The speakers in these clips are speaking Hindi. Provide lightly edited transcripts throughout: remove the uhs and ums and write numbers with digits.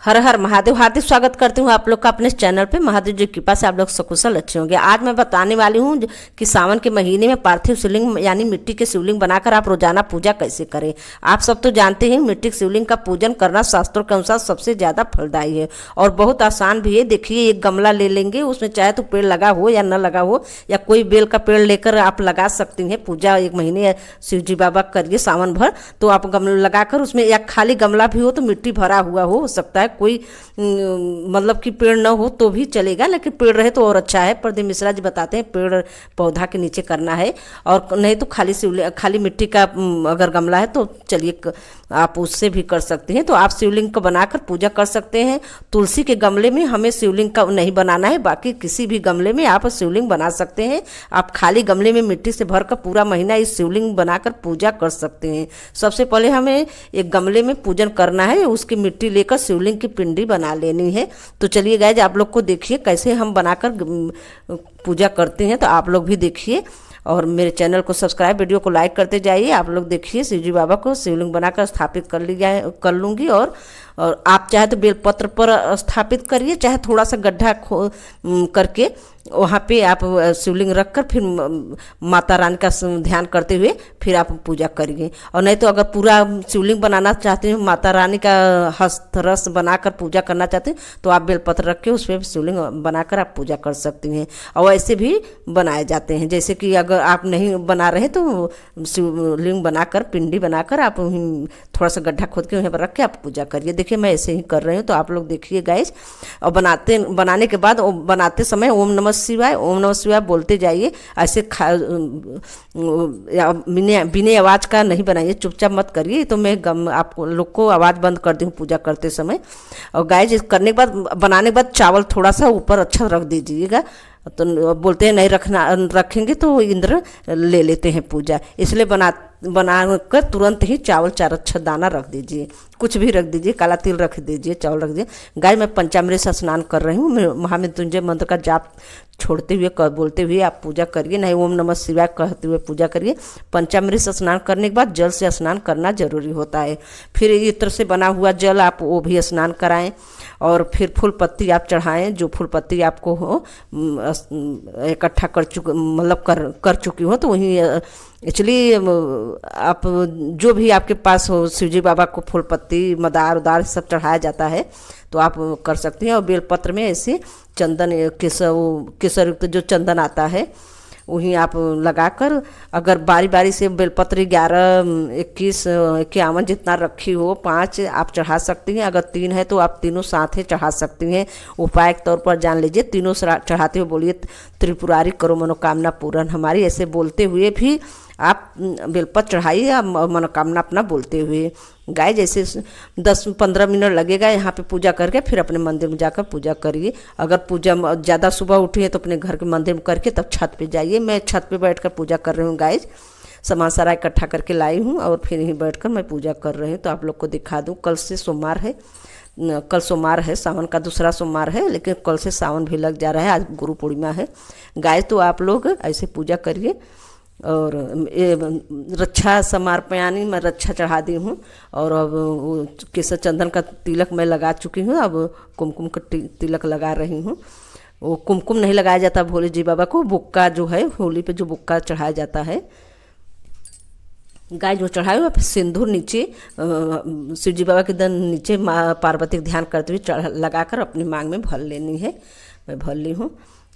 हर हर महादेव। हार्दिक स्वागत करती हूँ आप लोग का अपने चैनल पे। महादेव जी की कृपा से आप लोग सकुशल अच्छे होंगे। आज मैं बताने वाली हूँ कि सावन के महीने में पार्थिव शिवलिंग यानी मिट्टी के शिवलिंग बनाकर आप रोजाना पूजा कैसे करें। आप सब तो जानते हैं मिट्टी के शिवलिंग का पूजन करना शास्त्रों के अनुसार सबसे ज़्यादा फलदायी है और बहुत आसान भी है। देखिए, एक गमला ले लेंगे, उसमें चाहे तो पेड़ लगा हो या न लगा हो, या कोई बेल का पेड़ लेकर आप लगा सकती हैं। पूजा एक महीने शिव जी बाबा करिए सावन भर, तो आप गमला लगाकर उसमें, या खाली गमला भी हो तो मिट्टी भरा हुआ हो सकता है, कोई मतलब कि पेड़ न हो तो भी चलेगा, लेकिन पेड़ रहे तो और अच्छा है। प्रदीप मिश्रा जी बताते हैं पेड़ पौधा के नीचे करना है, और नहीं तो खाली मिट्टी का अगर गमला है तो चलिए आप उससे भी कर सकते हैं। तो आप शिवलिंग को बनाकर पूजा कर सकते हैं। तुलसी के गमले में हमें शिवलिंग का नहीं बनाना है, बाकी किसी भी गमले में आप शिवलिंग बना सकते हैं। आप खाली गमले में मिट्टी से भरकर पूरा महीना इस शिवलिंग बनाकर पूजा कर सकते हैं। सबसे पहले हमें एक गमले में पूजन करना है, उसकी मिट्टी लेकर शिवलिंग की पिंडी बना लेनी है। तो चलिए गाइस, आप लोग को देखिए कैसे हम बनाकर पूजा करते हैं, तो आप लोग भी देखिए और मेरे चैनल को सब्सक्राइब, वीडियो को लाइक करते जाइए। आप लोग देखिए शिवजी बाबा को शिवलिंग बनाकर स्थापित कर लूँगी। और आप चाहे तो बेलपत्र पर स्थापित करिए, चाहे थोड़ा सा गड्ढा करके वहाँ पे आप शिवलिंग रख कर फिर माता रानी का ध्यान करते हुए फिर आप पूजा करिए। और नहीं तो अगर पूरा शिवलिंग बनाना चाहते हैं, माता रानी का हस्तरस बनाकर पूजा करना चाहते हैं, तो आप बेलपत्र रख के उस पर शिवलिंग बनाकर आप पूजा कर सकती हैं। और ऐसे भी बनाए जाते हैं, जैसे कि अगर आप नहीं बना रहे तो शिवलिंग बनाकर पिंडी बनाकर आप थोड़ा सा गड्ढा खोद के वहीं पर रख के आप पूजा करिए। देखिए मैं ऐसे ही कर रही हूँ, तो आप लोग देखिए गाइस। और बनाने के बाद बनाते समय ओम नमः शिवाय, ओम नमः शिवाय बोलते जाइए। ऐसे बिना आवाज़ का नहीं बनाइए, चुपचाप मत करिए। तो मैं आप लोग को आवाज़ बंद कर दी हूँ पूजा करते समय। और गाइस, करने के बाद, बनाने के बाद चावल थोड़ा सा ऊपर अच्छा रख दीजिएगा। तो बोलते हैं नहीं रखेंगे तो इंद्र ले लेते हैं पूजा, इसलिए बनाकर तुरंत ही चावल 4 अच्छा दाना रख दीजिए, कुछ भी रख दीजिए, काला तिल रख दीजिए, चावल रख दीजिए। गाय मैं पंचामृत से स्नान कर रही हूँ। महामृत्युंजय मंत्र का जाप छोड़ते हुए बोलते हुए आप पूजा करिए, नहीं ओम नमः शिवाय कहते हुए पूजा करिए। पंचामृत से स्नान करने के बाद जल से स्नान करना जरूरी होता है। फिर इत्र से बना हुआ जल आप वो भी स्नान कराएं, और फिर फूल पत्ती आप चढ़ाएं। जो फूल पत्ती आपको हो इकट्ठा कर चुकी हो, तो वहीं एक्चुअली आप जो भी आपके पास हो, शिवजी बाबा को फूल पत्ती मदार उदार सब चढ़ाया जाता है, तो आप कर सकते हैं। और बेलपत्र में ऐसे चंदन केसर युक्त जो चंदन आता है वहीं आप लगाकर, अगर बारी बारी से बेलपत्र 11, 21, 51 जितना रखी हो, 5 आप चढ़ा सकती हैं। अगर 3 है तो आप तीनों साथ ही चढ़ा सकती हैं। उपाय के तौर पर जान लीजिए, तीनों चढ़ाते हुए बोलिए त्रिपुरारी करो मनोकामना पूर्ण हमारी, ऐसे बोलते हुए भी आप बेलपत्र चढ़ाइए मनोकामना अपना बोलते हुए। गाय जैसे 10-15 मिनट लगेगा यहाँ पे पूजा करके, फिर अपने मंदिर में जाकर पूजा करिए। अगर पूजा ज़्यादा सुबह उठी है तो अपने घर के मंदिर में करके तब छत पे जाइए। मैं छत पे बैठकर पूजा कर रही हूँ गाइज, सामान सारा इकट्ठा करके लाई हूँ और फिर यहीं बैठकर मैं पूजा कर रही हूँ। तो आप लोग को दिखा दूँ, कल से सोमवार है, कल सोमवार है, सावन का दूसरा सोमवार है, लेकिन कल से सावन भी लग जा रहा है। आज गुरु पूर्णिमा है गाइज। तो आप लोग ऐसे पूजा करिए। और रक्षा समर्पयानी मैं रक्षा चढ़ा दी हूँ, और अब वो केसर चंदन का तिलक मैं लगा चुकी हूँ। अब कुमकुम का तिलक लगा रही हूँ। वो कुमकुम नहीं लगाया जाता भोले जी बाबा को, बुक्का जो है होली पे जो बुक्का चढ़ाया जाता है गाय, जो चढ़ाए हुए सिंदूर नीचे शिव जी बाबा के नीचे पार्वती ध्यान करते हुए लगाकर अपनी मांग में भर लेनी है। मैं भर ली हूँ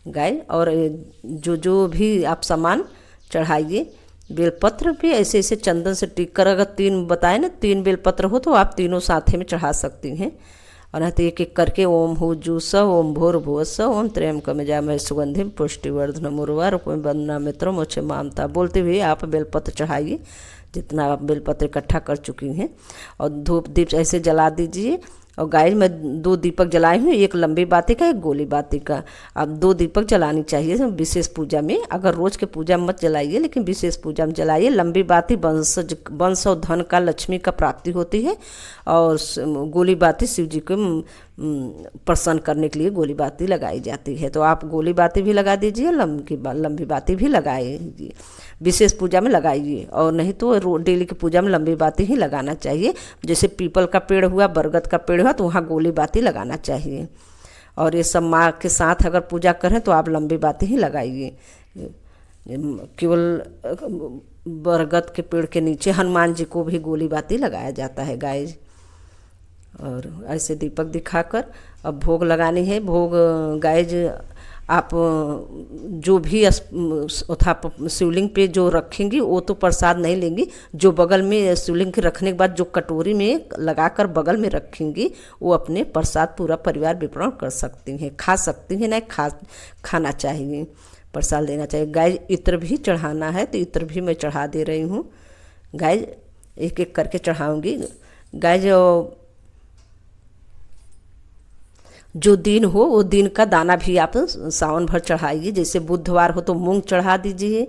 गाय। और जो भी आप सामान चढ़ाइए, बेलपत्र भी ऐसे ऐसे चंदन से टिक कर, अगर 3 बताए ना 3 बेलपत्र हो तो आप तीनों साथे में चढ़ा सकती हैं। और नहीं तो एक एक करके ओम हु जू स, ओम भोर भुव स, ओम त्र्यंबकम यजामहे सुगंधिम पुष्टिवर्धनम उर्वारुकमिव बन्धना मित्रों मोक्ष मामता बोलते हुए आप बेलपत्र चढ़ाइए, जितना आप बेलपत्र इकट्ठा कर चुकी हैं। और धूप दीप ऐसे जला दीजिए। और गाय मैं 2 दीपक जलाई हूँ, एक लंबी बाती का, एक गोली बाती का। अब 2 दीपक जलानी चाहिए विशेष पूजा में। अगर रोज के पूजा में मत जलाइए, लेकिन विशेष पूजा में जलाइए। लंबी बाती वंश और धन का, लक्ष्मी का प्राप्ति होती है। और गोली बाती शिव जी को प्रसन्न करने के लिए गोली बाती लगाई जाती है। तो आप गोली बाती भी लगा दीजिए, लंबी बाती भी लगाइए। विशेष पूजा में लगाइए, और नहीं तो डेली की पूजा में लंबी बाती ही लगाना चाहिए। जैसे पीपल का पेड़ हुआ, बरगद का पेड़ हुआ, तो वहाँ गोली बाती लगाना चाहिए। और ये सब माँ के साथ अगर पूजा करें तो आप लंबी बाती ही लगाइए। केवल बरगद के पेड़ के नीचे हनुमान जी को भी गोली बाती लगाया जाता है गाइज। और ऐसे दीपक दिखाकर अब भोग लगानी है। भोग गाइज आप जो भी शिवलिंग पे जो रखेंगी वो तो प्रसाद नहीं लेंगी। जो बगल में शिवलिंग के रखने के बाद जो कटोरी में लगाकर बगल में रखेंगी वो अपने प्रसाद पूरा परिवार वितरण कर सकती हैं, खा सकती हैं। नहीं खाना चाहिए, प्रसाद लेना चाहिए। गाय इत्र भी चढ़ाना है तो इत्र भी मैं चढ़ा दे रही हूँ। गाय एक एक करके चढ़ाऊँगी। गाय जो दिन हो वो दिन का दाना भी आप सावन भर चढ़ाइए। जैसे बुधवार हो तो मूंग चढ़ा दीजिए,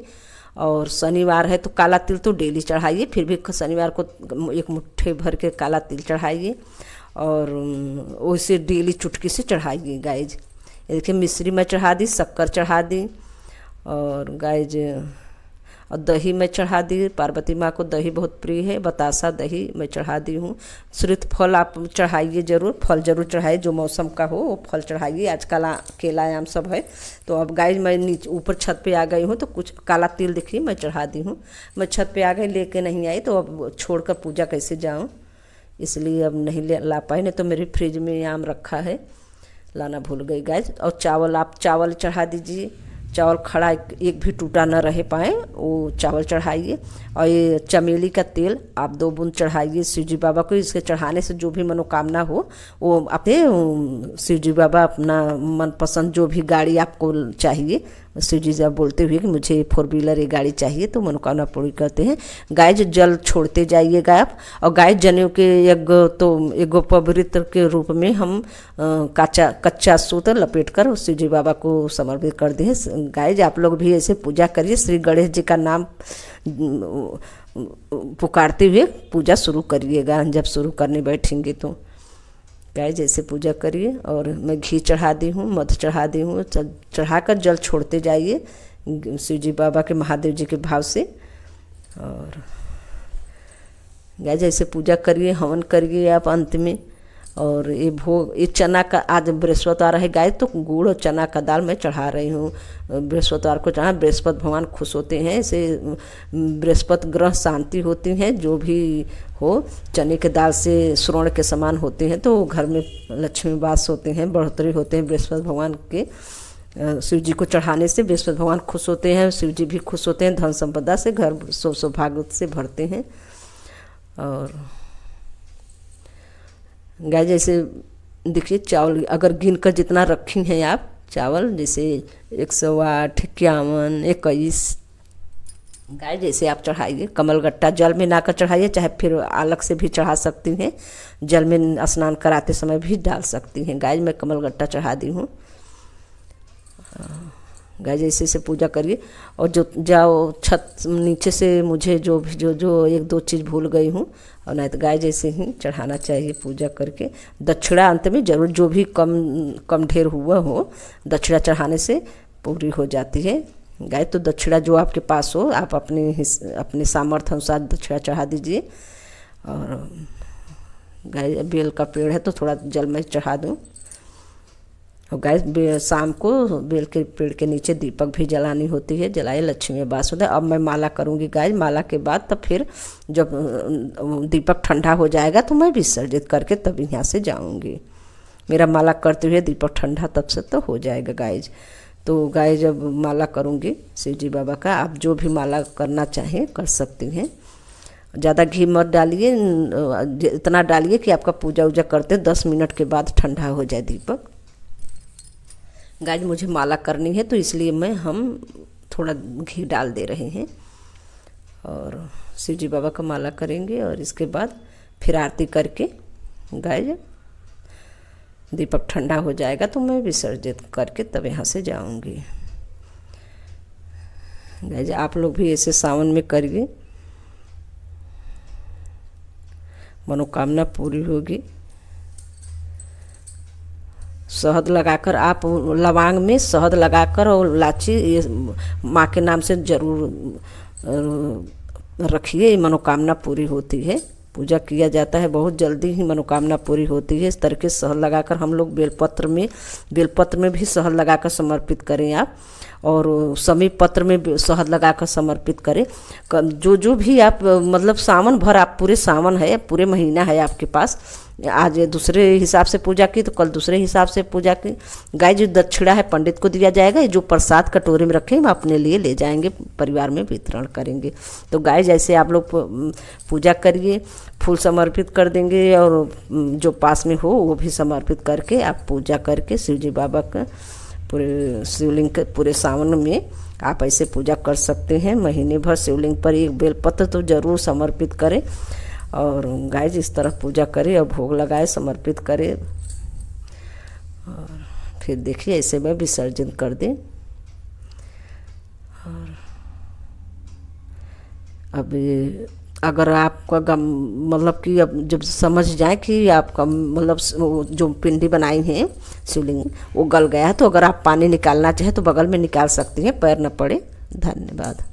और शनिवार है तो काला तिल तो डेली चढ़ाइए। फिर भी शनिवार को एक मुट्ठी भर के काला तिल चढ़ाइए, और वैसे डेली चुटकी से चढ़ाइए गाइज। देखिए मिश्री में चढ़ा दी, शक्कर चढ़ा दी, और गाइज और दही में चढ़ा दी। पार्वती माँ को दही बहुत प्रिय है, बतासा दही मैं चढ़ा दी हूँ। श्रीत फल आप चढ़ाइए जरूर, फल जरूर चढ़ाइए, जो मौसम का हो वो फल चढ़ाइए। आज केला आम सब है। तो अब गाइज मैं नीचे ऊपर छत पे आ गई हूँ, तो कुछ काला तिल देखिए मैं चढ़ा दी हूँ। मैं छत पे आ गई, लेके नहीं आई, तो अब छोड़कर पूजा कैसे जाऊँ, इसलिए अब नहीं ला पाई। नहीं तो मेरी फ्रिज में आम रखा है, लाना भूल गई गाइज। और चावल आप चावल चढ़ा दीजिए। चावल खड़ा एक भी टूटा न रह पाए वो चावल चढ़ाइए। और ये चमेली का तेल आप 2 बूंद चढ़ाइए शिव जी बाबा को। इसके चढ़ाने से जो भी मनोकामना हो वो अपने शिव जी बाबा अपना मनपसंद जो भी गाड़ी आपको चाहिए, शिव जी जब बोलते हुए कि मुझे 4 व्हीलर ये गाड़ी चाहिए, तो मनोकामना पूरी करते हैं। गाय जल छोड़ते जाइएगा आप। और गाय जनेऊ के एगो पवित्र के रूप में हम कच्चा सूत्र लपेट कर शिव जी बाबा को समर्पित कर दिए। गाय आप लोग भी ऐसे पूजा करिए। श्री गणेश जी का नाम पुकारते हुए पूजा शुरू करिएगा। जब शुरू करने बैठेंगे तो गाय जैसे पूजा करिए। और मैं घी चढ़ा दी हूँ, मध चढ़ा दी हूँ। चढ़ाकर जल छोड़ते जाइए शिव जी बाबा के, महादेव जी के भाव से। और गाय जैसे पूजा करिए, हवन करिए आप अंत में। और ये भोग, ये चना का आज बृहस्पतिवार है गाय, तो गुड़ और चना का दाल मैं चढ़ा रही हूँ। बृहस्पतिवार को चढ़ा, बृहस्पति भगवान खुश होते हैं। इसे बृहस्पति ग्रह शांति होती हैं, जो भी हो चने के दाल से श्रवण के समान होते हैं, तो घर में लक्ष्मी वास होते हैं, बढ़ोतरी होते हैं। बृहस्पति भगवान के शिव जी को चढ़ाने से बृहस्पति भगवान खुश होते हैं, शिव जी भी खुश होते हैं। धन संपदा से घर सौभाग्य से भरते हैं। और गाय जैसे देखिए चावल अगर गिन कर जितना रखी हैं आप चावल, जैसे 108, 51, 21 गाय जैसे आप चढ़ाइए। कमलगट्टा जल में ना कर चढ़ाइए, चाहे फिर अलग से भी चढ़ा सकती हैं, जल में स्नान कराते समय भी डाल सकती हैं। गाय मैं कमलगट्टा चढ़ा दी हूँ। गाय जैसे से पूजा करिए। और जो जाओ छत नीचे से मुझे जो 1-2 चीज़ भूल गई हूँ, और नहीं तो गाय जैसे ही चढ़ाना चाहिए पूजा करके। दक्षिणा अंत में जरूर, जो भी कम ढेर हुआ हो दक्षिणा चढ़ाने से पूरी हो जाती है। गाय तो दक्षिणा जो आपके पास हो आप अपने सामर्थ्य अनुसार दक्षिणा चढ़ा दीजिए। और गाय बेल का पेड़ है तो थोड़ा जल में चढ़ा दूँ। और गाय शाम को बेल के पेड़ के नीचे दीपक भी जलानी होती है, जलाए लक्ष्मी वास होता है। अब मैं माला करूँगी गाय। माला के बाद तब फिर जब दीपक ठंडा हो जाएगा तो मैं विसर्जित करके तब यहाँ से जाऊँगी। मेरा माला करते हुए दीपक ठंडा तब से तो हो जाएगा गाय। तो गाय जब माला करूँगी शिव जी बाबा का, आप जो भी माला करना चाहें कर सकती हैं। ज़्यादा घी मत डालिए, इतना डालिए कि आपका पूजा वूजा करते 10 मिनट के बाद ठंडा हो जाए दीपक। गाय मुझे माला करनी है तो इसलिए हम थोड़ा घी डाल दे रहे हैं। और शिव जी बाबा का माला करेंगे और इसके बाद फिर आरती करके गाय दीपक ठंडा हो जाएगा तो मैं विसर्जित करके तब यहाँ से जाऊंगी। गाय आप लोग भी ऐसे सावन में करिए, मनोकामना पूरी होगी। शहद लगाकर आप लवांग में शहद लगाकर और इलायची ये माँ के नाम से ज़रूर रखिए, मनोकामना पूरी होती है। पूजा किया जाता है, बहुत जल्दी ही मनोकामना पूरी होती है। इस तरीके से शहद लगाकर हम लोग बेलपत्र में भी शहद लगाकर समर्पित करें आप, और समी पत्र में भी शहद लगाकर समर्पित करें। जो जो भी आप मतलब सावन भर, आप पूरे सावन है, पूरे महीना है आपके पास, आज दूसरे हिसाब से पूजा की तो कल दूसरे हिसाब से पूजा की। गाय जो दक्षिणा है पंडित को दिया जाएगा, जो प्रसाद कटोरे में रखें हम अपने लिए ले जाएंगे, परिवार में वितरण करेंगे। तो गाय जैसे आप लोग पूजा करिए, फूल समर्पित कर देंगे, और जो पास में हो वो भी समर्पित करके आप पूजा करके शिव जी बाबा का पूरे शिवलिंग के पूरे सावन में आप ऐसे पूजा कर सकते हैं। महीने भर शिवलिंग पर एक बेलपत्र तो जरूर समर्पित करें, और गाय जिस तरह पूजा करे और भोग लगाए, समर्पित करे, और फिर देखिए ऐसे में विसर्जन कर दें। और अब अगर आपका मतलब कि अब जब समझ जाए कि आपका मतलब जो पिंडी बनाई है शिवलिंग वो गल गया है, तो अगर आप पानी निकालना चाहें तो बगल में निकाल सकती हैं, पैर न पड़े। धन्यवाद।